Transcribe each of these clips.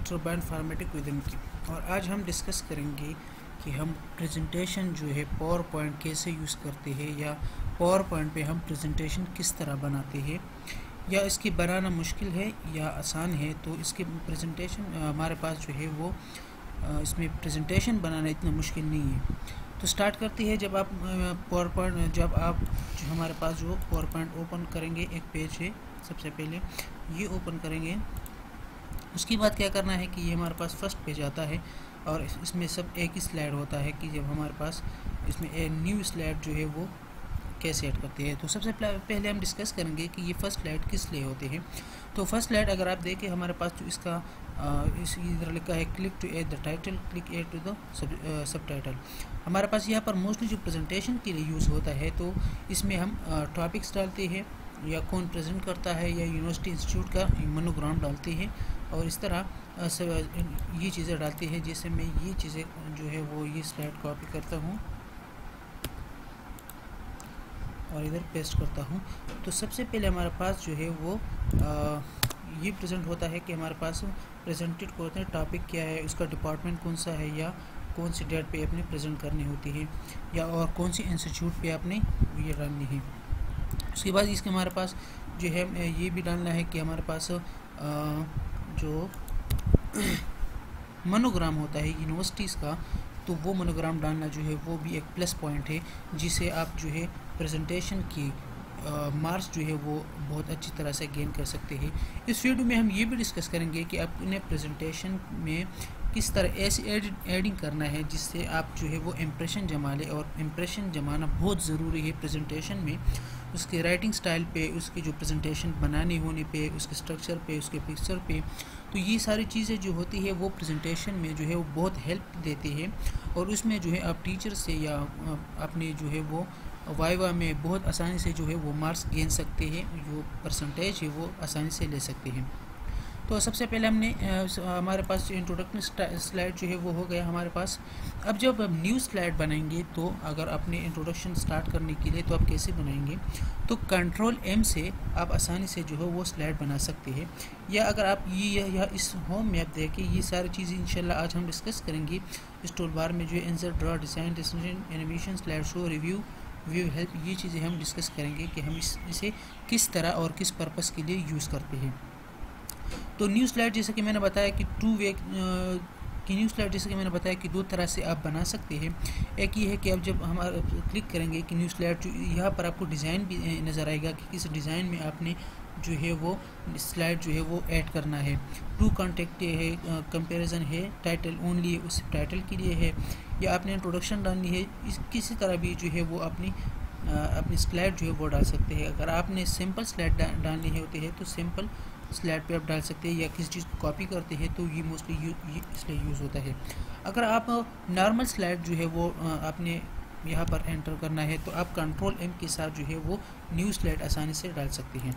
Turbine फार्मेटिक within की। और आज हम डिस्कस करेंगे कि हम प्रेजेंटेशन जो है पावर पॉइंट कैसे यूज़ करते हैं या पावर पॉइंट पे हम प्रेजेंटेशन किस तरह बनाते हैं, या इसकी बनाना मुश्किल है या आसान है। तो इसके प्रेजेंटेशन हमारे पास जो है वो इसमें प्रेजेंटेशन बनाना इतना मुश्किल नहीं है। तो स्टार्ट करती है जब आप पावर पॉइंट जो हमारे पास जो पावर पॉइंट ओपन करेंगे, एक पेज है, सबसे पहले ये ओपन करेंगे। उसके बाद क्या करना है कि ये हमारे पास फर्स्ट पेज आता है और इसमें सब एक ही स्लाइड होता है कि जब हमारे पास इसमें एक न्यू स्लाइड जो है वो कैसे ऐड करते हैं। तो सबसे पहले हम डिस्कस करेंगे कि ये फर्स्ट स्लाइड किस लिए होते हैं। तो फर्स्ट स्लाइड अगर आप देखें, हमारे पास जो इसका इस इधर लिखा है click to add the title, click add to the subtitle. हमारे पास यहाँ पर मोस्टली जो प्रेजेंटेशन के लिए यूज़ होता है, तो इसमें हम टॉपिक्स डालते हैं या कौन प्रेजेंट करता है या यूनिवर्सिटी इंस्टीट्यूट का मोनोग्राम डालते हैं और इस तरह ये चीज़ें डालते हैं। जैसे मैं ये चीज़ें जो है वो ये स्लाइड कॉपी करता हूँ और इधर पेस्ट करता हूँ। तो सबसे पहले हमारे पास जो है वो ये प्रेजेंट होता है कि हमारे पास प्रेजेंटेड करते हैं टॉपिक क्या है, उसका डिपार्टमेंट कौन सा है या कौन सी डेट पे अपने प्रेजेंट करनी होती है या और कौन सी इंस्टीट्यूट पे आपने ये डालनी है। उसके बाद इसके हमारे पास जो है ये भी डालना है कि हमारे पास जो मोनोग्राम होता है यूनिवर्सिटीज़ का, तो वो मोनोग्राम डालना जो है वो भी एक प्लस पॉइंट है, जिसे आप जो है प्रेजेंटेशन की मार्क्स जो है वो बहुत अच्छी तरह से गेन कर सकते हैं। इस वीडियो में हम ये भी डिस्कस करेंगे कि आपने प्रेजेंटेशन में किस तरह ऐसी एडिंग करना है जिससे आप जो है वो इम्प्रेशन जमा लें। और इम्प्रेशन जमाना बहुत ज़रूरी है प्रेजेंटेशन में, उसके राइटिंग स्टाइल पे, उसकी जो प्रेजेंटेशन बनाने होने पे, उसके स्ट्रक्चर पे, उसके पिक्चर पे। तो ये सारी चीज़ें जो होती है वो प्रेजेंटेशन में जो है वो बहुत हेल्प देती है और उसमें जो है आप टीचर से या अपने जो है वो वाइवा में बहुत आसानी से जो है वो मार्क्स गेन सकते हैं, जो परसेंटेज है वो आसानी से ले सकते हैं। तो सबसे पहले हमने हमारे पास इंट्रोडक्शन स्लाइड जो है वो हो गया हमारे पास। अब जब हम न्यू स्लाइड बनाएंगे, तो अगर अपने इंट्रोडक्शन स्टार्ट करने के लिए तो आप कैसे बनाएंगे, तो कंट्रोल M से आप आसानी से जो है वो स्लाइड बना सकते हैं। या अगर आप ये इस होम में आप देखें, ये सारी चीज़ें इंशाल्लाह आज हम डिस्कस करेंगे। इस टूल बार में जो है insert, draw, design, destination, animation, slide show, review, view help, ये चीज़ें हम डिस्कस करेंगे कि हम इसे किस तरह और किस पर्पज़ के लिए यूज़ करते हैं। तो न्यू स्लाइड जैसे कि मैंने बताया कि न्यू स्लाइड जैसे कि मैंने बताया कि दो तरह से आप बना सकते हैं। एक ये है कि आप जब हमारा क्लिक करेंगे कि न्यू स्लाइड, जो यहाँ पर आपको डिज़ाइन भी नज़र आएगा कि किस डिज़ाइन में आपने जो है वो स्लाइड जो है वो ऐड करना है। टू कॉन्टेक्ट है, कंपैरिजन है, टाइटल ओनली है, उस टाइटल के लिए है, या आपने इंट्रोडक्शन डालनी है, किसी तरह भी जो है वो अपनी स्लाइड जो है वो डाल सकते हैं। अगर आपने सिंपल स्लाइड डालनी होती है तो सिंपल स्लाइड पे आप डाल सकते हैं, या किसी चीज़ को कॉपी करते हैं तो ये मोस्टली इसलिए यूज़ होता है। अगर आप नॉर्मल स्लाइड जो है वो आपने यहाँ पर एंटर करना है, तो आप कंट्रोल M के साथ जो है वो न्यू स्लाइड आसानी से डाल सकते हैं।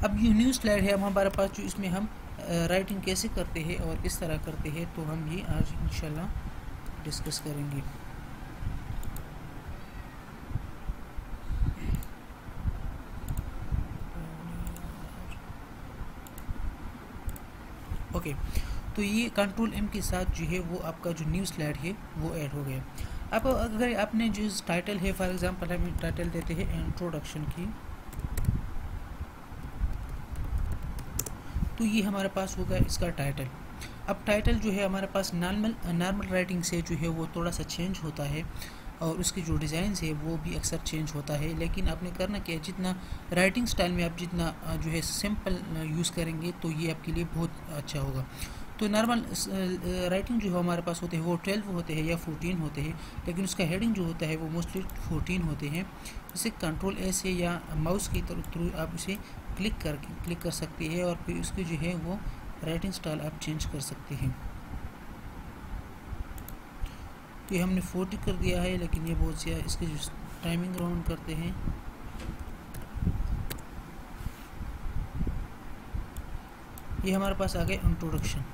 अब ये न्यू स्लाइड है हमारे पास, जो इसमें हम राइटिंग कैसे करते हैं और किस तरह करते हैं, तो हम ये आज इंशाल्लाह डिस्कस करेंगे। ओके, तो ये कंट्रोल M के साथ जो है वो आपका जो न्यू स्लाइड है वो ऐड हो गया। अब अगर आपने जो टाइटल है, फॉर एग्जांपल हम टाइटल देते हैं इंट्रोडक्शन की, तो ये हमारे पास होगा इसका टाइटल। अब टाइटल जो है हमारे पास नॉर्मल राइटिंग से जो है वो थोड़ा सा चेंज होता है और उसकी जो डिज़ाइन है वो भी अक्सर चेंज होता है। लेकिन आपने करना क्या है, जितना राइटिंग स्टाइल में आप जितना जो है सिंपल यूज़ करेंगे तो ये आपके लिए बहुत अच्छा होगा। तो नॉर्मल राइटिंग जो है हमारे पास होते हैं वो 12 होते हैं या 14 होते हैं, लेकिन उसका हेडिंग जो होता है वो मोस्टली 14 होते हैं। इसे कंट्रोल A से या माउस की थ्रू आप इसे क्लिक कर सकते हैं और फिर उसकी जो है वो राइटिंग स्टाइल आप चेंज कर सकते हैं। तो ये हमने 40 कर दिया है, लेकिन ये बहुत ज़्यादा, इसकी जो टाइमिंग राउंड करते हैं, ये हमारे पास आ गए इंट्रोडक्शन।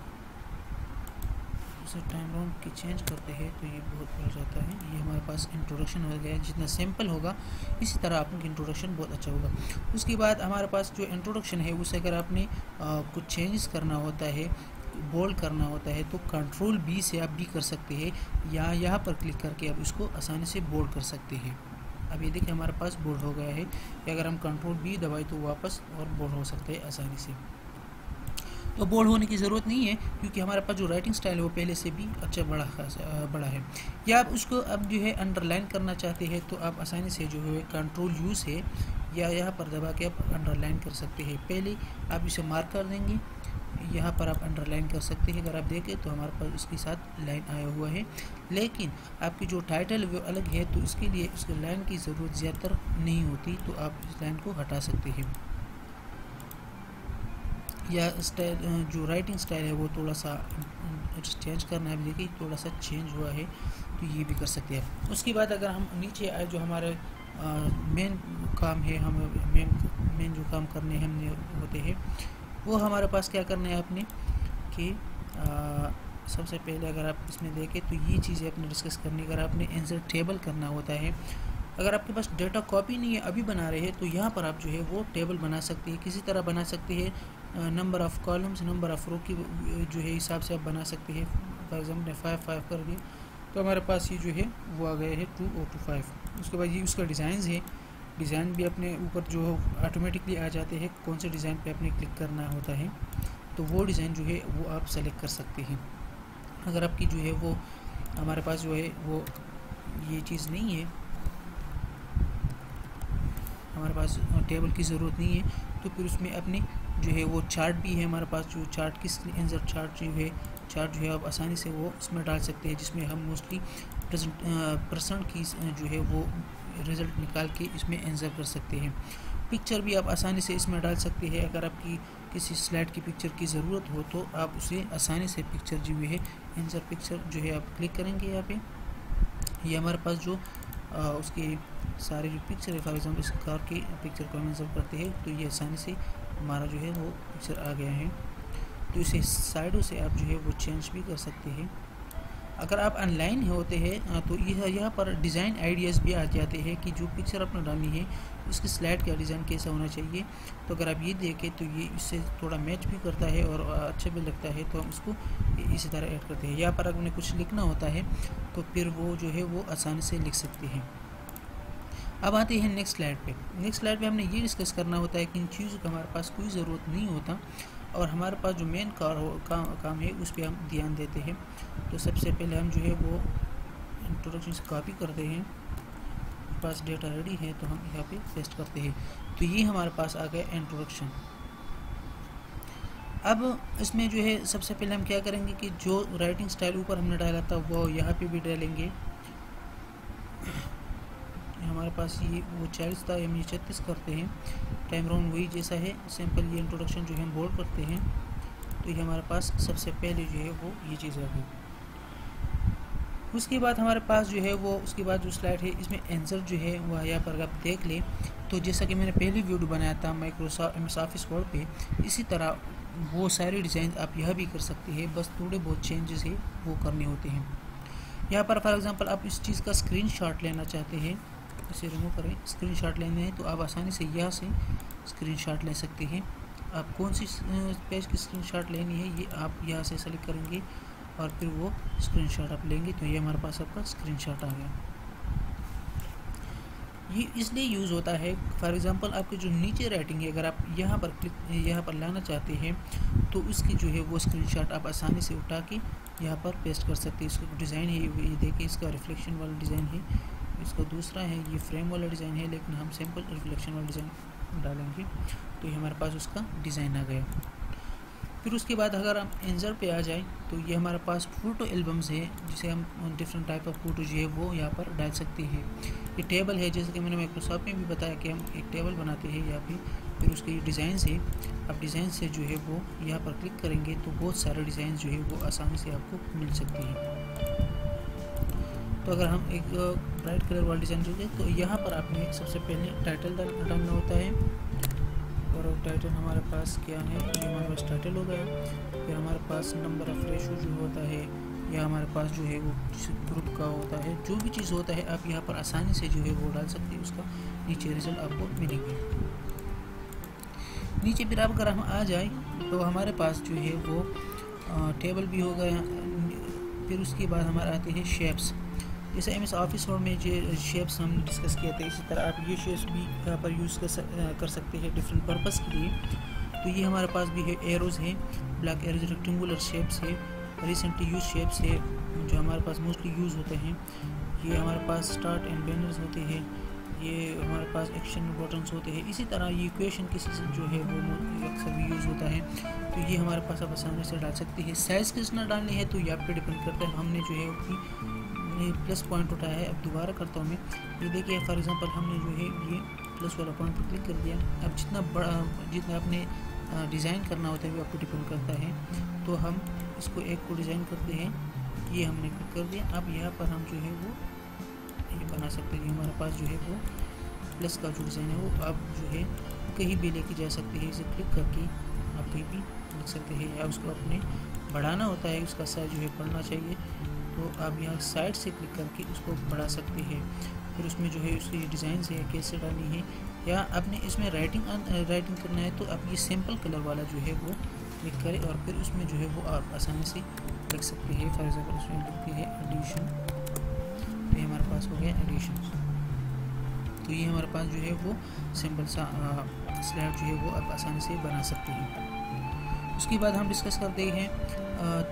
इसे टाइम राउंड की चेंज करते हैं तो ये बहुत बढ़ जाता है। ये हमारे पास इंट्रोडक्शन हो गया। जितना सिंपल होगा इसी तरह आपका इंट्रोडक्शन बहुत अच्छा होगा। उसके बाद हमारे पास जो इंट्रोडक्शन है उसे अगर आपने कुछ चेंजेस करना होता है, बोल्ड करना होता है तो कंट्रोल बी से आप भी कर सकते हैं, या यहाँ पर क्लिक करके आप इसको आसानी से बोल्ड कर सकते हैं। अब ये देखिए हमारे पास बोल्ड हो गया है, कि अगर हम कंट्रोल बी दबाए तो वापस और बोल्ड हो सकते हैं आसानी से। तो बोल्ड होने की ज़रूरत नहीं है, क्योंकि हमारे पास जो राइटिंग स्टाइल है वो पहले से भी अच्छा बड़ा है। या आप उसको अब जो है अंडरलाइन करना चाहते हैं तो आप आसानी से जो है कंट्रोल यू से या यहाँ पर दबा के आप अंडरलाइन कर सकते हैं। पहले आप इसे मार्क कर देंगे, यहाँ पर आप अंडरलाइन कर सकते हैं। अगर आप देखें तो हमारे पास इसके साथ लाइन आया हुआ है, लेकिन आपकी जो टाइटल है वो अलग है, तो इसके लिए उसके लाइन की ज़रूरत ज़्यादातर नहीं होती, तो आप इस लाइन को हटा सकते हैं। या स्टाइल जो राइटिंग स्टाइल है वो थोड़ा सा चेंज करना है, देखिए थोड़ा सा चेंज हुआ है, तो ये भी कर सकते हैं। उसके बाद अगर हम नीचे आए, जो हमारे मेन काम है, हम मेन जो काम करने हमने होते हैं वो हमारे पास क्या करना है आपने कि सबसे पहले अगर आप इसमें देखें तो ये चीज़ें अपने डिस्कस करनी। अगर आपने इंसर्ट टेबल करना होता है, अगर आपके पास डेटा कॉपी नहीं है, अभी बना रहे हैं, तो यहाँ पर आप जो है वो टेबल बना सकते हैं, किसी तरह बना सकते हैं। Number of columns, number of row की जो है हिसाब से आप बना सकते हैं। फॉर एग्जाम्पल 5 कर दिए तो हमारे पास ये जो है वो आ गया है 2 और 2 5। उसके बाद ये उसका डिज़ाइन है, डिज़ाइन भी अपने ऊपर जो ऑटोमेटिकली आ जाते हैं, कौन से डिज़ाइन पे आपने क्लिक करना होता है, तो वो डिज़ाइन जो है वो आप सेलेक्ट कर सकते हैं। अगर आपकी जो है वो हमारे पास जो है वो ये चीज़ नहीं है, हमारे पास टेबल की ज़रूरत नहीं है, तो फिर उसमें अपने जो है वो चार्ट भी है हमारे पास। जो चार्ट इंसर्ट चार्ट जो है आप आसानी से वो इसमें डाल सकते हैं, जिसमें हम मोस्टली परसेंट की जो है वो रिज़ल्ट निकाल के इसमें इंसर्ट कर सकते हैं। पिक्चर भी आप आसानी से इसमें डाल सकते हैं। अगर आपकी किसी स्लाइड की पिक्चर की ज़रूरत हो तो आप उसे आसानी से पिक्चर जो है इंसर्ट पिक्चर जो है आप क्लिक करेंगे यहाँ पे, ये हमारे पास जो उसके सारे जो पिक्चर है, फॉर एग्जाम्पल इस कार की पिक्चर को हम इंसर्ट करते हैं तो ये आसानी से हमारा जो है वो पिक्चर आ गया है। तो इसे साइडों से आप जो है वो चेंज भी कर सकते हैं। अगर आप ऑनलाइन होते हैं तो यहाँ पर डिज़ाइन आइडियाज़ भी आ जाते हैं कि जो पिक्चर आपने डाली है उसकी स्लाइड का डिज़ाइन कैसा होना चाहिए। तो अगर आप ये देखें तो ये इससे थोड़ा मैच भी करता है और अच्छा भी लगता है, तो हम इसको इसी तरह ऐड करते हैं। यहाँ पर अगर उन्हें कुछ लिखना होता है तो फिर वो जो है वो आसानी से लिख सकते हैं। अब आते हैं नेक्स्ट स्लाइड पे। नेक्स्ट स्लाइड पे हमने ये डिस्कस करना होता है कि इन चीज़ों का हमारे पास कोई ज़रूरत नहीं होता, और हमारे पास जो मेन काम है उस पर हम ध्यान देते हैं। तो सबसे पहले हम जो है वो इंट्रोडक्शन से कॉपी करते हैं, पास डेटा रेडी है तो हम यहाँ पे पेस्ट करते हैं। तो ये हमारे पास आ गया इंट्रोडक्शन। अब इसमें जो है सबसे पहले हम क्या करेंगे कि जो राइटिंग स्टाइल ऊपर हमने डाला था वो यहाँ पे भी डालेंगे। हमारे पास ये वो 40 था, हम ये 36 करते हैं। टाइम राउंड वही जैसा है, सिंपल ये इंट्रोडक्शन जो है हम बोल्ड करते हैं। तो ये हमारे पास सबसे पहले जो है वो ये चीज़ आ गई। उसके बाद हमारे पास जो है वो उसके बाद जो स्लाइड है इसमें आंसर जो है वह यहाँ पर आप देख लें तो जैसा कि मैंने पहले वीडियो बनाया था माइक्रोसॉफ्ट एमएस ऑफिस वर्ड पे, इसी तरह वो सारे डिज़ाइन आप यह भी कर सकते हैं, बस थोड़े बहुत चेंजेस है वो करने होते हैं। यहाँ पर फॉर एग्जांपल आप इस चीज़ का स्क्रीनशॉट लेना चाहते हैं, इसे रिमूव करें, स्क्रीनशॉट लेने हैं तो आप आसानी से यहाँ से स्क्रीनशॉट ले सकते हैं। आप कौन सी पेज की स्क्रीनशॉट लेनी है ये आप यहाँ से सेलेक्ट करेंगे और फिर वो स्क्रीनशॉट आप लेंगे, तो ये हमारे पास आपका स्क्रीनशॉट आ गया। ये इसलिए यूज़ होता है, फॉर एग्जांपल आपके जो नीचे राइटिंग है अगर आप यहाँ पर लाना चाहते हैं तो इसकी जो है वो स्क्रीनशॉट आप आसानी से उठा के यहाँ पर पेस्ट कर सकते हैं। इसका डिज़ाइन है ये देखिए, इसका रिफ्लेक्शन वाला डिज़ाइन है, इसका दूसरा है ये फ्रेम वाला डिज़ाइन है, लेकिन हम सिंपल रिफ्लेक्शन वाला डिज़ाइन डालेंगे तो ये हमारे पास उसका डिज़ाइन आ गया। फिर उसके बाद अगर हम इंसर्ट पे आ जाए तो ये हमारे पास फ़ोटो एल्बम्स है, जिसे हम डिफरेंट टाइप ऑफ फ़ोटो जो है वो यहाँ पर डाल सकते हैं। ये टेबल है, जैसे कि मैंने माइक्रोसॉफ्ट में भी बताया कि हम एक टेबल बनाते हैं यहाँ पे। फिर उसके ये डिज़ाइन है, आप डिज़ाइन से जो है वो यहाँ पर क्लिक करेंगे तो बहुत सारे डिज़ाइन जो है वो आसानी से आपको मिल सकते हैं। तो अगर हम एक ब्राइट कलर वाला डिज़ाइन जोड़े तो यहाँ पर आपने सबसे पहले टाइटल डालना होता है, और टाइटल हमारे पास क्या है, ये हमारे पास टाइटल हो गया। फिर हमारे पास नंबर ऑफ रेशो जो होता है, या हमारे पास जो है वो ग्रुप का होता है, जो भी चीज़ होता है आप यहाँ पर आसानी से जो है वो डाल सकते हैं, उसका नीचे रिजल्ट आपको मिलेंगे। नीचे फिर आप अगर हम आ जाए तो हमारे पास जो है वो टेबल भी हो गया। फिर उसके बाद हमारे आते हैं शेप्स। जैसे MS ऑफिस वर्ड में जो शेप्स हम डिस्कस किए थे, इसी तरह आप ये शेप्स भी यहाँ पर यूज़ कर सकते हैं डिफरेंट पर्पस के लिए। तो ये हमारे पास भी है एरोज़ है, ब्लैक एरोज, रेक्टेंगुलर शेप्स है, रिसेंटली यूज शेप्स है जो हमारे पास मोस्टली यूज़ होते हैं। ये हमारे पास स्टार्ट एंड बैनर्स होते हैं, ये हमारे पास एक्शन बटन्स होते हैं। इसी तरह ये इक्वेशन किसी से जो है वो अक्सर भी यूज़ होता है, तो ये हमारे पास आप आसानी से डाल सकते हैं। साइज़ कितना डालनी है तो ये आप पे डिपेंड करता है। हमने जो है अपनी प्लस पॉइंट उठाया है। अब दोबारा करता हूँ मैं, ये देखिए फॉर एग्जांपल हमने जो है ये प्लस वाला पॉइंट पर क्लिक कर दिया। अब जितना आपने डिज़ाइन करना होता है वो आपको डिपेंड करता है। तो हम इसको एक को डिज़ाइन करते हैं, ये हमने क्लिक कर दिया। अब यहाँ पर हम जो है वो ये बना सकते हैं। हमारे पास जो है वो प्लस का जो डिज़ाइन है वो आप जो है कहीं भी लेके जा सकते हैं। इसे क्लिक करके आप कहीं भी लिख सकते हैं, या उसको अपने बढ़ाना होता है, उसका साइज जो है बढ़ना चाहिए, तो आप यहाँ साइड से क्लिक करके उसको बढ़ा सकते हैं। फिर उसमें जो है उसकी डिज़ाइन है कैसे डालनी है, या आपने इसमें राइटिंग करना है तो आप ये सिंपल कलर वाला जो है वो क्लिक करें और फिर उसमें जो है वो आप आसानी से लिख सकते हैं। फॉर एग्जाम्पल उसमें लिखते हैं एडिशन, तो ये हमारे पास हो गया एडिशन। तो ये हमारे पास जो है वो सिंपल सा स्लाइड जो है वो आप आसानी से बना सकते हैं। उसके बाद हम डिस्कस करते हैं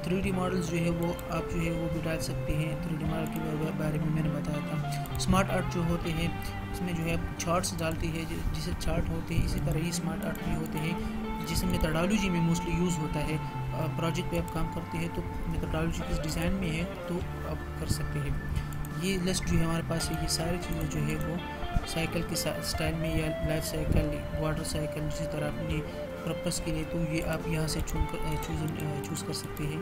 3D मॉडल्स जो है वो आप जो है वो भी डाल सकते हैं। 3D मॉडल के बारे में मैंने बताया था। स्मार्ट आर्ट जो होते हैं इसमें जो है चार्ट्स डालती है, जिसे चार्ट होते हैं, इसी तरह ही स्मार्ट आर्ट भी होते हैं, जिसे मेथोडोलॉजी में मोस्टली यूज़ होता है। प्रोजेक्ट पे आप काम करते हैं तो मेथोडोलॉजी किस डिज़ाइन में है तो आप कर सकते हैं। ये लिस्ट जो है हमारे पास है, ये सारी चीज़ें जो है वो साइकिल के स्टाइल में, या लाइफ साइकिल, वाटर साइकिल, जिस तरह अपनी पर्पस के लिए, तो ये आप यहाँ से चूज़ कर सकते हैं।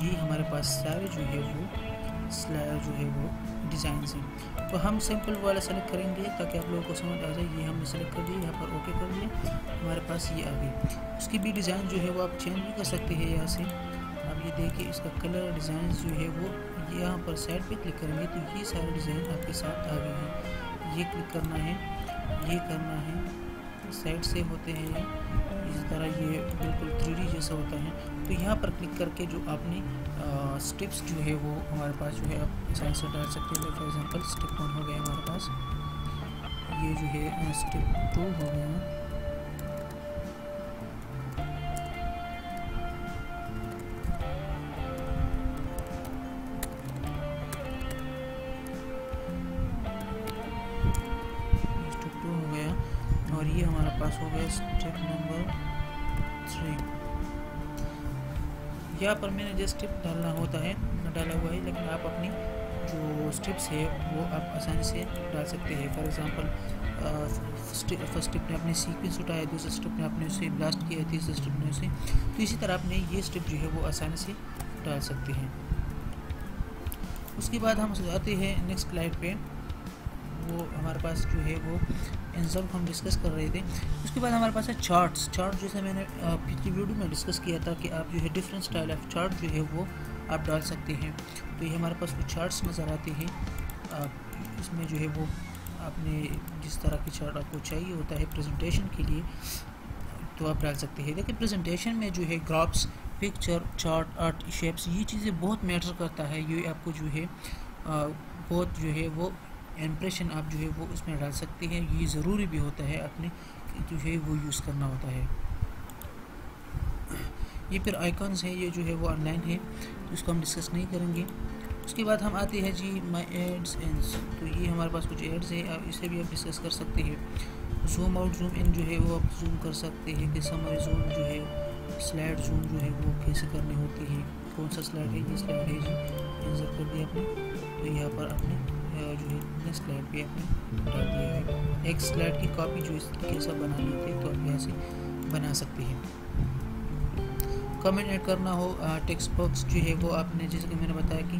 ये हमारे पास सारे जो है वो स्लाइड जो है वो डिज़ाइन हैं। तो हम सिंपल वाला सेलेक्ट करेंगे ताकि आप लोगों को समझ आ जाए। ये हमने सेलेक्ट कर दिया, यहाँ पर ओके कर दिया, हमारे पास ये आ गई। उसकी भी डिज़ाइन जो है वो आप चेंज भी कर सकते हैं यहाँ से। अब ये देखिए इसका कलर डिज़ाइन जो है वो यहाँ पर साइड पे क्लिक करेंगे तो ये सारे डिज़ाइन आपके साथ आ गए हैं। ये क्लिक करना है, ये करना है, साइड से होते हैं इसी तरह, ये बिल्कुल 3D जैसा होता है। तो यहाँ पर क्लिक करके जो आपने स्टेप्स जो है वो हमारे पास जो है आप आसानी से डाल सकते हैं। फॉर एग्जांपल स्टेप 1 हो गया हमारे पास, ये जो है स्टेप 2 हो गया, और ये हमारे पास हो गया स्टेप नंबर 3। यहाँ पर मैंने जो स्टेप डालना होता है डाला हुआ है, लेकिन आप अपनी जो स्टेप्स है वो आप आसानी से डाल सकते हैं। फॉर एग्जांपल फर्स्ट स्टेप में आपने सीक्वेंस उठाया, दूसरे स्टेप में आपने उसे ब्लास्ट किया, तीसरे स्टेप में उसे, तो इसी तरह आपने ये स्टेप जो है वो आसानी से डाल सकते हैं। उसके बाद हम आते हैं नेक्स्ट स्लाइड पे। वो हमारे पास जो है वो इंसर्ट हम डिस्कस कर रहे थे। उसके बाद हमारे पास है चार्ट्स। चार्ट जैसे मैंने पिछली वीडियो में डिस्कस किया था कि आप जो है डिफरेंट स्टाइल ऑफ चार्ट जो है वो आप डाल सकते हैं। तो ये हमारे पास वो चार्ट्स नज़र आते हैं। इसमें जो है वो आपने जिस तरह की चार्ट आपको चाहिए होता है प्रेजेंटेशन के लिए तो आप डाल सकते हैं। देखिए प्रेजेंटेशन में जो है graphs, picture, chart, art, shapes, ये चीज़ें बहुत मैटर करता है। ये आपको जो है बहुत जो है वो इम्प्रेशन आप जो है वो उसमें डाल सकते हैं। ये ज़रूरी भी होता है, अपने जो है वो यूज़ करना होता है। ये फिर आइकॉन्स हैं, ये जो है वो ऑनलाइन है तो इसको हम डिस्कस नहीं करेंगे। उसके बाद हम आते हैं जी माई एड्स एंड्स। तो ये हमारे पास कुछ एड्स है, इसे भी आप डिस्कस कर सकते हैं। जूम आउट जूम इन जो है वो आप जूम कर सकते हैं कि समरी जूम जो है, स्लाइड जूम जो है वो कैसे करनी होती है। कौन सा स्लाइड है, ये स्लाइड है जी, इंसर्ट कर दिया आपने, तो यहाँ पर आपने जो है नेक्स्ट स्लाइड पे आपने डाल दिया है। एक स्लाइड की कॉपी जो इस कैसा बनानी होती है तो आप यहाँ से बना सकते हैं। कमेंट ऐड करना हो, टेक्स्ट बॉक्स जो है वो आपने, जैसे कि मैंने बताया कि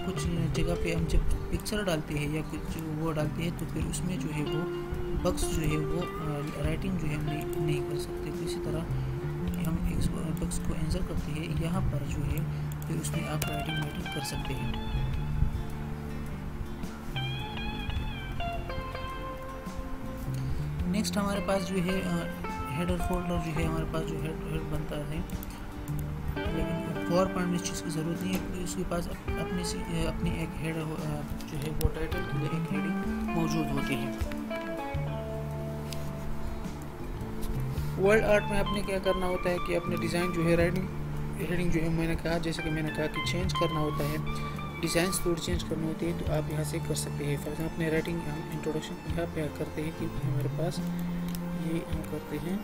कुछ जगह पे हम जब पिक्चर डालते हैं या कुछ वो डालते हैं तो फिर उसमें जो है वो बॉक्स जो है वो राइटिंग जो है हम नहीं कर सकते। तो इसी तरह हम इस बॉक्स को इंसर्ट करते हैं यहाँ पर जो है, फिर उसमें आप राइटिंग कर सकते हैं। नेक्स्ट हमारे पास जो है हेडर फोल्डर जो है हमारे पास जो हेड बनता है, लेकिन पावरपॉइंट में इस चीज़ की ज़रूरत नहीं है, उसके पास अपनी एक हेडर जो है वो टाइटल के लिए एक हेडिंग मौजूद होती है। वर्ल्ड आर्ट में आपने क्या करना होता है कि अपने डिज़ाइन जो है हेडिंग जो है मैंने कहा, जैसे कि मैंने कहा कि चेंज करना होता है, डिज़ाइन थोड़ी चेंज करनी होती है, तो आप यहाँ से कर सकते हैं। फॉर एग्जाम्पल अपने राइटिंग हम इंट्रोडक्शन यहाँ पे करते हैं कि हमारे पास ये हम करते हैं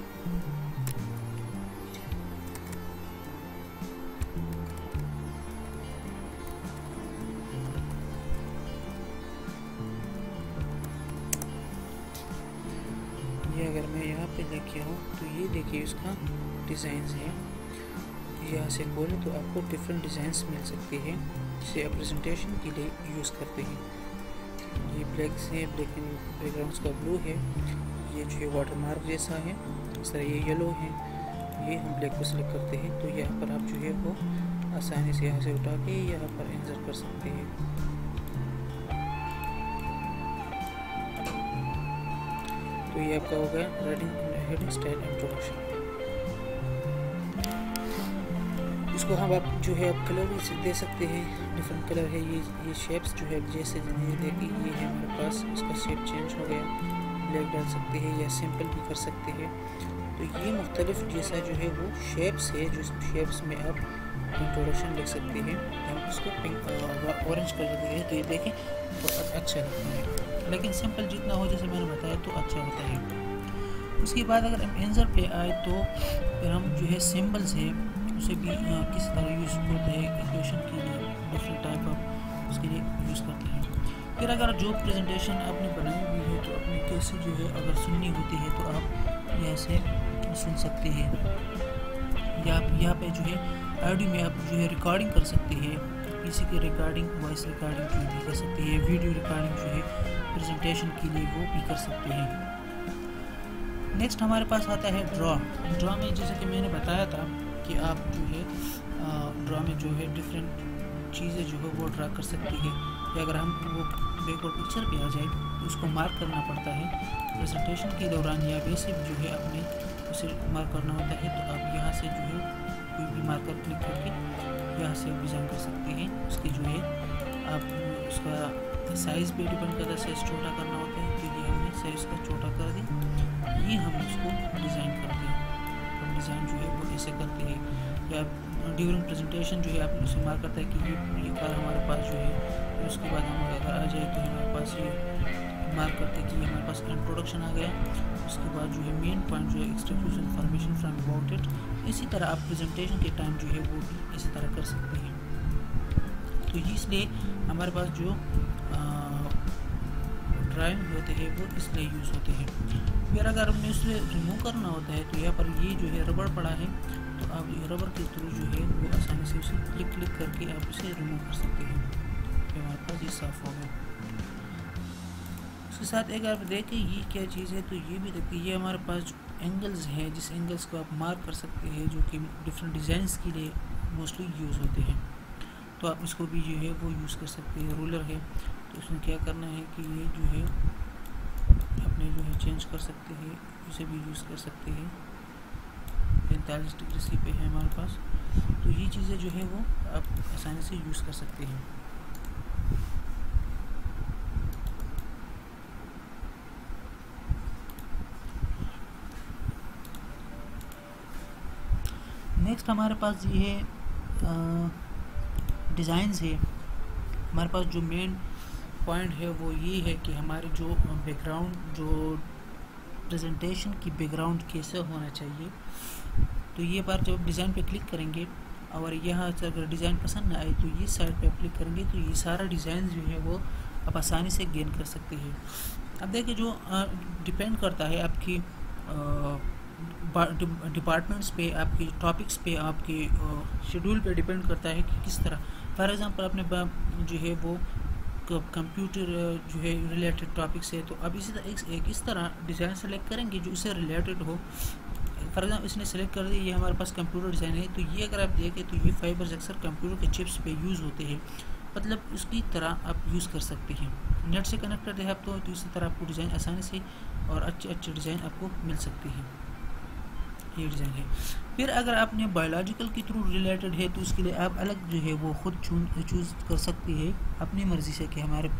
ये, अगर मैं यहाँ पे लेके आऊँ तो ये देखिए इसका डिज़ाइन है, यहाँ से खोलें तो आपको डिफरेंट डिज़ाइंस मिल सकते हैं जिसे आप प्रेजेंटेशन के लिए यूज़ करते हैं। ये ब्लैक है, ब्लैक इन बैकग्राउंड का ब्लू है, ये जो है वाटरमार्क जैसा है, इस तरह ये येलो है, ये हम ब्लैक को सिलेक्ट करते हैं तो यहाँ पर आप जो है वो आसानी से यहाँ से उठा के यहाँ पर इंसर्ट कर सकते हैं। तो ये आपका हो गया राइटिंग हेडिंग स्टाइल इंट्रोडक्शन। इसको हम आप जो है आप कलर भी दे सकते हैं, डिफरेंट कलर है, ये शेप्स जो है जैसे देखिए ये है हमारे पास, इसका शेप चेंज हो गया, ब्लैक डाल सकते हैं या सिंपल भी कर सकते हैं। तो ये मुख्तलिफ जैसा जो है वो शेप्स है, जो शेप्स में आप इंट्रोडक्शन लिख सकते हैं। हम इसको पिंक ऑरेंज कलर देंगे तो ये देखें बहुत अच्छा लगता है, लेकिन सिंपल जितना हो जैसे मैंने बताया तो अच्छा होता है। उसके बाद अगर हम इंसर्ट पे आए तो फिर हम जो है सिंबल्स है उसे भी किस तरह यूज़ करते हैं, इक्वेशन के लिए डिफरेंट टाइप ऑफ उसके लिए यूज़ करते हैं। फिर अगर जो प्रेजेंटेशन आपने बनाई हुई है तो अपनी कैसे जो है अगर सुननी होती है तो आप यहाँ से सुन सकते हैं, या आप यहाँ पे जो है ऑडियो में आप जो है रिकॉर्डिंग कर सकते हैं, किसी की रिकॉर्डिंग वॉइस रिकॉर्डिंग जो भी कर सकते हैं, वीडियो रिकॉर्डिंग जो है प्रेजेंटेशन के लिए वो भी कर सकते हैं। नेक्स्ट हमारे पास आता है ड्रॉ में जैसे कि मैंने बताया था कि आप जो है ड्रॉ में जो है डिफरेंट चीज़ें जो है वो ड्रा कर सकती है, या अगर हम वो बैकवर्ड पिक्चर पे आ जाए तो उसको मार्क करना पड़ता है प्रेजेंटेशन के दौरान, या वैसे जो है अपने उसे मार्क करना होता है तो आप यहाँ से जो है कोई भी मार्कर क्लिक करके यहाँ से डिज़ाइन कर सकते हैं। उसके जो है आप उसका साइज़ पे डिपेंड करता है, साइज़ छोटा करना होता है तो ये हमने साइज़ का छोटा कर दिया, ये हम उसको डिज़ाइन करते हैं। हम डिज़ाइन जो है वो ऐसे करते हैं, या ड्यूरिंग प्रेजेंटेशन जो है आप उसे मार्क करता है कि ये कार हमारे पास जो है, उसके बाद हम अगर आ जाए तो हमारे पास ये मार्क करते हैं कि हमारे पास इंट्रोडक्शन आ गया, उसके बाद जो है मेन पॉइंट जो है extract information from about it. इसी तरह आप प्रेजेंटेशन के टाइम जो है वो भी इसी तरह कर सकते हैं। तो इसलिए हमारे पास जो ड्राइंग होते हैं वो इसलिए यूज़ होते हैं। फिर अगर हमें उसे रिमूव करना होता है तो यहाँ पर ये जो है रबड़ पड़ा है, तो आप ये रबड़ के थ्रू जो है वो आसानी से उसे क्लिक करके आप इसे रिमूव कर सकते हैं। फिर हमारे पास ये साफ़ हो गया। उसके साथ एक आप देखें ये क्या चीज़ है, तो ये भी देखिए ये हमारे पास जो एंगल्स हैं, जिस एंगल्स को आप मार्क कर सकते हैं जो कि डिफरेंट डिज़ाइंस के लिए मोस्टली यूज़ होते हैं, तो आप इसको भी जो है वो यूज़ कर सकते हैं। रूलर है तो उसमें क्या करना है कि ये जो है अपने जो है चेंज कर सकते हैं, इसे भी यूज़ कर सकते हैं। 45 डिग्री सी पे है हमारे पास, तो ये चीज़ें जो है वो आप आसानी से यूज़ कर सकते हैं। नेक्स्ट हमारे पास ये है डिज़ाइंस है। हमारे पास जो मेन पॉइंट है वो ये है कि हमारे जो बैकग्राउंड, जो प्रेजेंटेशन की बैकग्राउंड कैसे होना चाहिए। तो ये बार जब डिज़ाइन पे क्लिक करेंगे और यहाँ से अगर डिज़ाइन पसंद ना आए तो ये साइड पे क्लिक करेंगे तो ये सारा डिज़ाइन जो है वो आप आसानी से गेन कर सकते हैं। अब देखिए जो डिपेंड करता है आपकी डिपार्टमेंट्स पे, आपके टॉपिक्स पे, आपके शेड्यूल पे डिपेंड करता है कि किस तरह। फॉर एग्ज़ाम्पल अपने जो है वो कंप्यूटर जो है रिलेटेड टॉपिक्स है, तो अब इस तरह डिज़ाइन सेलेक्ट करेंगे जो इससे रिलेटेड हो। फॉर एग्जाम्पल इसने सेलेक्ट कर दिया, ये हमारे पास कंप्यूटर डिज़ाइन है, तो ये अगर आप देखें तो ये फाइबर्स अक्सर कंप्यूटर के चिप्स पे यूज़ होते हैं। मतलब उसकी तरह आप यूज़ कर सकते हैं। नेट से कनेक्टेड है आप तो इसी तरह आपको डिज़ाइन आसानी से और अच्छे डिज़ाइन आपको मिल सकते हैं। ये डिज़ाइन है। फिर अगर आपने बायोलॉजिकल के थ्रू रिलेटेड है तो उसके लिए आप अलग जो है वो खुद चूज़ कर सकती है अपनी मर्ज़ी से कि हमारे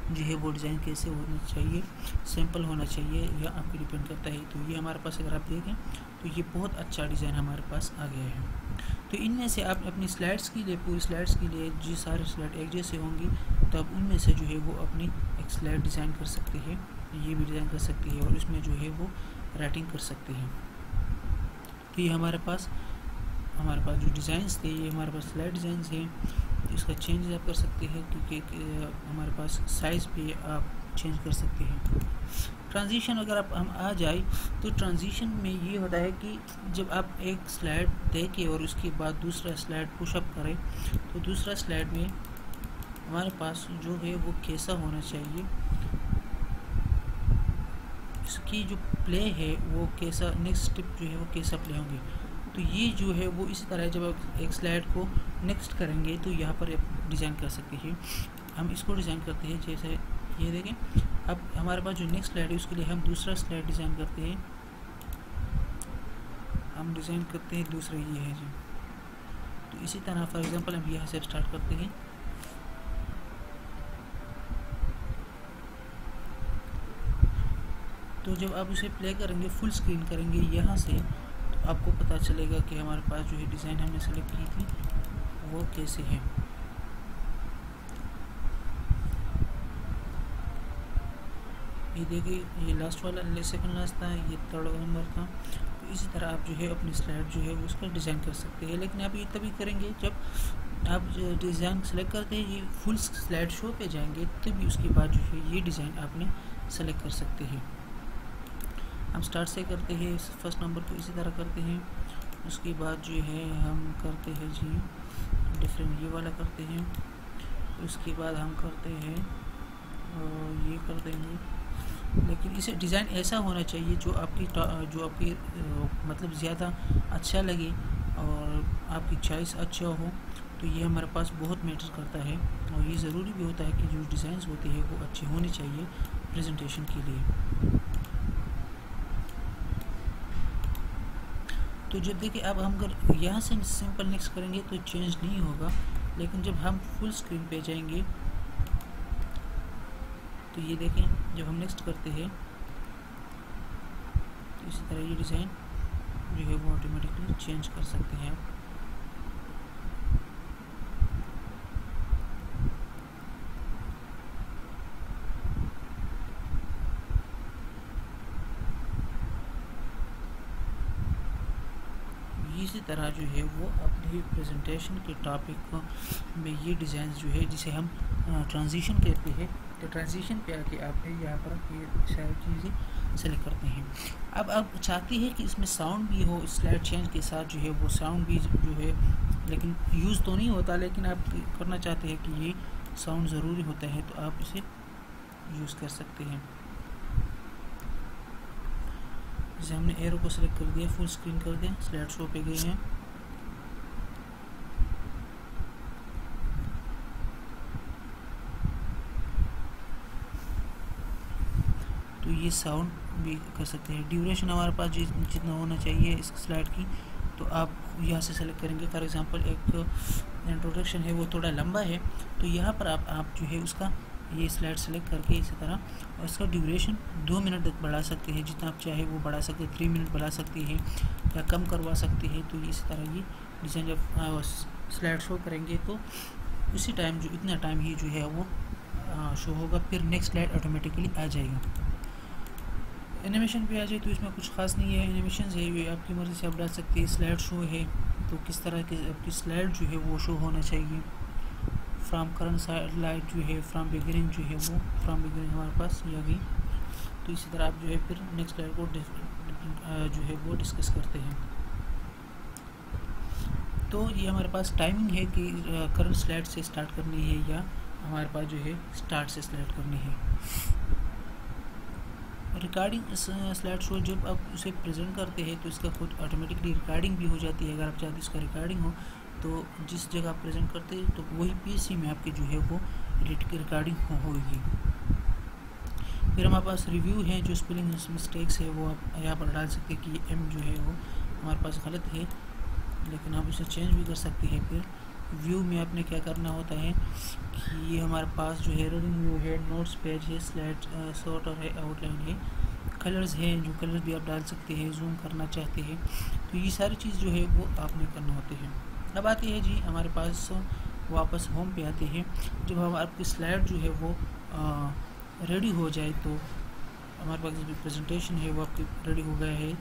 जो है वो डिज़ाइन कैसे होना चाहिए, सिंपल होना चाहिए या आपको डिपेंड करता है। तो ये हमारे पास अगर आप देखें तो ये बहुत अच्छा डिज़ाइन हमारे पास आ गया है। तो इनमें से आप अपनी स्लाइड्स के लिए, पूरी स्लाइड्स के लिए जी सारे स्लाइड एक जैसे होंगी तो आप उनमें से जो है वो अपनी एक स्लाइड डिज़ाइन कर सकते हैं, ये भी डिज़ाइन कर सकती है और इसमें जो है वो राइटिंग कर सकते हैं। तो ये हमारे पास जो डिज़ाइंस थे ये हमारे पास स्लाइड डिज़ाइंस हैं। इसका चेंज आप कर सकते हैं क्योंकि हमारे पास साइज़ भी आप चेंज कर सकते हैं। ट्रांजिशन अगर हम आ जाए तो ट्रांजिशन में ये होता है कि जब आप एक स्लाइड देखें और उसके बाद दूसरा स्लाइड पुशअप करें तो दूसरा स्लाइड में हमारे पास जो है वो कैसा होना चाहिए, इसकी जो प्ले है वो कैसा, नेक्स्ट स्टेप जो है वो कैसा प्ले होंगे। तो ये जो है वो इसी तरह जब आप एक स्लाइड को नेक्स्ट करेंगे तो यहाँ पर आप डिज़ाइन कर सकते हैं। हम इसको डिज़ाइन करते हैं, जैसे ये देखें अब हमारे पास जो नेक्स्ट स्लाइड है उसके लिए हम दूसरा स्लाइड डिज़ाइन करते हैं। हम डिज़ाइन करते हैं दूसरा ये है जी। तो इसी तरह फॉर एग्जांपल हम यहाँ से स्टार्ट करते हैं। तो जब आप इसे प्ले करेंगे, फुल स्क्रीन करेंगे यहाँ से, तो आपको पता चलेगा कि हमारे पास जो है डिज़ाइन हमने सेलेक्ट की थी वो कैसे है। ये देखिए ये लास्ट वाला सेकंड लास्ट था, ये थर्ड नंबर था। तो इसी तरह आप जो है अपनी स्लाइड जो है उसका डिज़ाइन कर सकते हैं। लेकिन आप ये तभी करेंगे जब आप डिज़ाइन सेलेक्ट करते हैं, ये फुल स्लाइड शो पे जाएंगे तभी उसके बाद जो है ये डिज़ाइन आपने सेलेक्ट कर सकते हैं। हम स्टार्ट से करते हैं, फर्स्ट नंबर को इसी तरह करते हैं। उसके बाद जो है हम करते हैं जी डिफरेंट ये वाला करते हैं। उसके बाद हम करते हैं ये कर देंगे। लेकिन इसे डिज़ाइन ऐसा होना चाहिए जो आपकी मतलब ज़्यादा अच्छा लगे और आपकी चॉइस अच्छा हो। तो ये हमारे पास बहुत मैटर करता है और ये ज़रूरी भी होता है कि जो डिज़ाइंस होते हैं वो अच्छे होने चाहिए प्रेजेंटेशन के लिए। तो जब देखिए अब हम अगर यहाँ से सिंपल नेक्स्ट करेंगे तो चेंज नहीं होगा, लेकिन जब हम फुल स्क्रीन पे जाएंगे तो ये देखें जब हम नेक्स्ट करते हैं तो इसी तरह ये डिज़ाइन जो है वो ऑटोमेटिकली चेंज कर सकते हैं आप। इसी तरह जो है वो अपनी प्रेजेंटेशन के टॉपिक में ये डिज़ाइन जो है जिसे हम ट्रांजिशन कहते हैं, तो ट्रांजिशन पे आके आप यहाँ पर ये सारी चीज़ें सेलेक्ट करते हैं। अब आप चाहते हैं कि इसमें साउंड भी हो, स्लाइड चेंज के साथ जो है वो साउंड भी जो है, लेकिन यूज़ तो नहीं होता, लेकिन आप करना चाहते हैं कि ये साउंड ज़रूरी होता है तो आप इसे यूज़ कर सकते हैं। जैसे हमने एरो को सिलेक्ट कर दिया, फुल स्क्रीन कर दिया, स्लाइड शो पे गए हैं। तो ये साउंड भी कर सकते हैं। ड्यूरेशन हमारे पास जितना होना चाहिए इस स्लाइड की तो आप यहाँ से सेलेक्ट करेंगे। फॉर एग्जांपल एक इंट्रोडक्शन है वो थोड़ा लंबा है तो यहाँ पर आप जो है उसका ये स्लाइड सेलेक्ट करके इसी तरह और इसका ड्यूरेशन 2 मिनट तक बढ़ा सकते हैं, जितना आप चाहे वो बढ़ा सकते हैं, 3 मिनट बढ़ा सकते हैं या कम करवा सकते हैं। तो इसी तरह ये डिज़ाइन जब स्लाइड शो करेंगे तो उसी टाइम जो इतना टाइम ही जो है वो शो होगा, फिर नेक्स्ट स्लाइड ऑटोमेटिकली आ जाएगा। एनिमेशन पे आ जाए तो इसमें कुछ खास नहीं है, एनिमेशन है ये आपकी मर्ज़ी से आप डाल सकते हैं। स्लाइड शो है तो किस तरह की आपकी स्लाइड जो है वो शो होना चाहिए। फ्रॉम करंट स्लाइड जो है, फ्रॉम बिगिनिंग जो है वो, फ्रॉम बिगिनिंग हमारे पास ये आ गई। तो इसी तरह आप जो है फिर नेक्स्ट स्लाइड को जो है वो डिस्कस करते हैं। तो ये हमारे पास टाइमिंग है कि करंट स्लाइड से स्टार्ट करनी है या हमारे पास जो है स्टार्ट से स्लाइड करनी है। रिकॉर्डिंग स्लाइड शो जब आप उसे प्रेजेंट करते हैं तो इसका खुद ऑटोमेटिकली रिकॉर्डिंग भी हो जाती है। अगर आप चाहते हैं इसका रिकॉर्डिंग हो तो जिस जगह आप प्रेजेंट करते हैं तो वही पीसी में आपकी जो है वो रिकॉर्डिंग होगी। फिर हमारे पास रिव्यू है, जो स्पेलिंग मिस्टेक्स है वो आप यहाँ पर डाल सकते हैं कि ये एम जो है वो हमारे पास गलत है, लेकिन आप इसे चेंज भी कर सकते हैं। फिर व्यू में आपने क्या करना होता है कि ये हमारे पास जो है रीडिंग व्यू है, नोट्स पेज है, स्लाइड सॉर्टर है, आउटलाइन है, कलर्स हैं, जो कलर भी आप डाल सकते हैं, जूम करना चाहते हैं, तो ये सारी चीज़ जो है वो आपने करना होते हैं। अब आते हैं जी हमारे पास वापस होम पे आते हैं। जब हम आपकी स्लाइड जो है वो रेडी हो जाए तो हमारे पास जो प्रेजेंटेशन है वो आपकी रेडी हो गया है,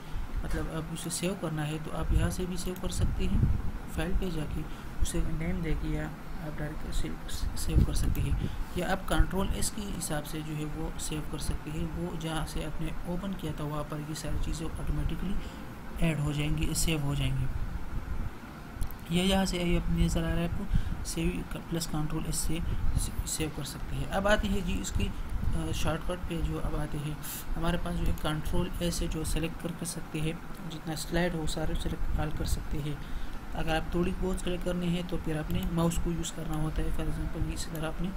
मतलब अब उसे सेव करना है तो आप यहाँ से भी सेव कर सकते हैं, फाइल पे जाके उसे नेम देके या आप डायरेक्ट सेव कर सकते हैं, या आप कंट्रोल एस के हिसाब से जो है वो सेव कर सकते हैं। वो जहाँ से आपने ओपन किया था वहाँ पर ये सारी चीज़ें ऑटोमेटिकली ऐड हो जाएंगी, सेव हो जाएंगी। यह यहाँ से अपने नज़र आ रहा है आपको, सेव प्लस कंट्रोल एस से सेव कर सकते हैं। अब आती है जी इसकी शॉर्टकट पे जो अब आते हैं हमारे पास जो है कंट्रोल ए से जो सेलेक्ट कर सकते हैं, जितना स्लाइड हो सारे सेलेक्ट कर सकते हैं। अगर आप थोड़ी बहुत सेलेक्ट करनी है तो फिर आपने माउस को यूज़ करना होता है। फॉर एग्जांपल इसी तरह आपने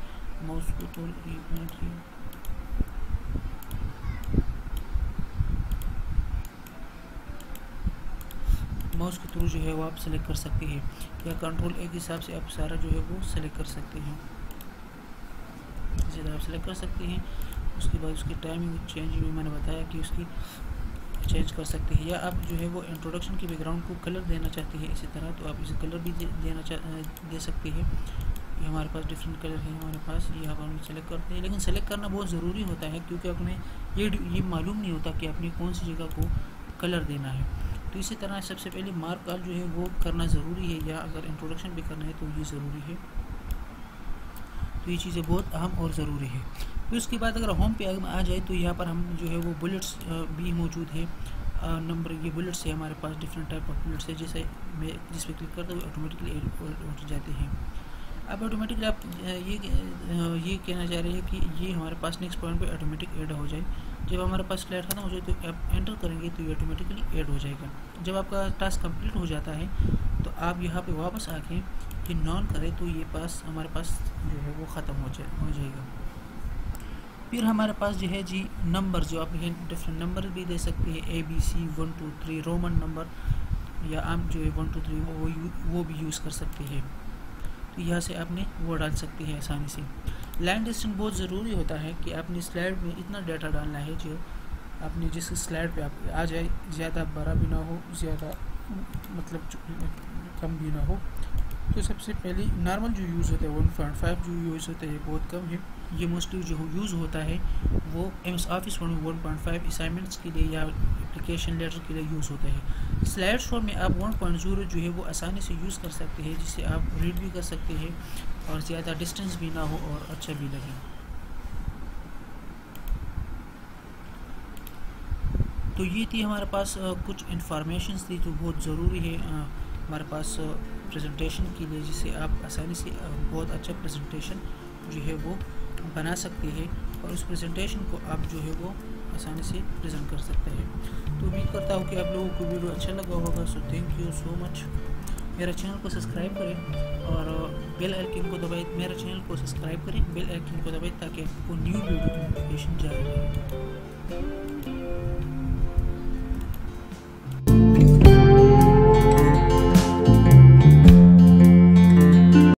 माउस को माउस के थ्रू जो है वो आप सेलेक्ट कर सकते हैं, या कंट्रोल ए के हिसाब से आप सारा जो है वो सेलेक्ट कर सकते हैं। इसी तरह आप सेलेक्ट कर सकते हैं। उसके बाद उसकी टाइमिंग चेंज भी मैंने बताया कि उसकी चेंज कर सकते हैं, या आप जो है वो इंट्रोडक्शन के बैकग्राउंड को कलर देना चाहते हैं इसी तरह, तो आप इसे कलर भी दे सकते हैं। ये हमारे पास डिफरेंट कलर है हमारे पास, ये आप हम सेलेक्ट करते हैं, लेकिन सेलेक्ट करना बहुत ज़रूरी होता है क्योंकि अपने ये मालूम नहीं होता कि अपनी कौन सी जगह को कलर देना है। तो इसी तरह सबसे पहले मार्क कॉल जो है वो करना ज़रूरी है, या अगर इंट्रोडक्शन भी करना है तो ये ज़रूरी है। तो ये चीज़ें बहुत अहम और ज़रूरी है। फिर उसके बाद अगर होम पे आ जाए तो यहाँ पर हम जो है वो बुलेट्स भी मौजूद है, नंबर ये बुलेट्स है हमारे पास, डिफरेंट टाइप ऑफ बुलेट्स है। जैसे मैं जिस पर क्लिक करता हूँ ऑटोमेटिकली उठ जाते हैं। अब ऑटोमेटिकली आप ये कहना चाह रहे हैं कि ये हमारे पास नेक्स्ट पॉइंट पे ऑटोमेटिक ऐड हो जाए। जब हमारे पास स्लाइड खत्म हो जाए तो आप एंटर करेंगे तो ये ऑटोमेटिकली ऐड हो जाएगा। जब आपका टास्क कंप्लीट हो जाता है तो आप यहाँ पे वापस आके ये नॉन करें तो ये पास हमारे पास जो है वो ख़त्म हो जाएगा। फिर हमारे पास जो है जी नंबर, जो आप डिफरेंट नंबर भी दे सकते हैं, ABC 1 2 3 रोमन नंबर, या आप जो है 1 2 3 वो भी यूज़ कर सकते हैं। तो यहाँ से आपने वो डाल सकते हैं आसानी से। लाइन डिस्टेंस बहुत ज़रूरी होता है कि आपने स्लाइड में इतना डाटा डालना है जो आपने जिस स्लाइड पे आप आ जाए, ज़्यादा बड़ा भी ना हो, ज़्यादा मतलब कम भी ना हो। तो सबसे पहले नॉर्मल जो यूज़ होता है 1.5 जो यूज़ होता है बहुत कम है। ये मोस्टली जो यूज़ होता है वो MS ऑफिस 1.5 असाइनमेंट्स के लिए या एप्लीकेशन लेटर के लिए यूज़ होता है। स्लाइड शो में आप 1.0 जो है वो आसानी से यूज़ कर सकते हैं, जिससे आप रीड भी कर सकते हैं और ज़्यादा डिस्टेंस भी ना हो और अच्छा भी लगे। तो ये थी हमारे पास कुछ इन्फॉर्मेशन थी जो बहुत ज़रूरी है हमारे पास प्रेजेंटेशन के लिए, जिससे आप आसानी से बहुत अच्छा प्रेजेंटेशन जो है वो बना सकते हैं और उस प्रेजेंटेशन को आप जो है वो आसानी से प्रेजेंट कर सकते हैं। तो उम्मीद करता हूँ कि आप लोगों को वीडियो अच्छा लगा होगा। So thank you so much. मेरा चैनल को सब्सक्राइब करें और बेल आइकन को दबाएं। मेरा चैनल को सब्सक्राइब करें, बेल आइकन को दबाएं ताकि आपको न्यू वीडियो की नोटिफिकेशन जाए।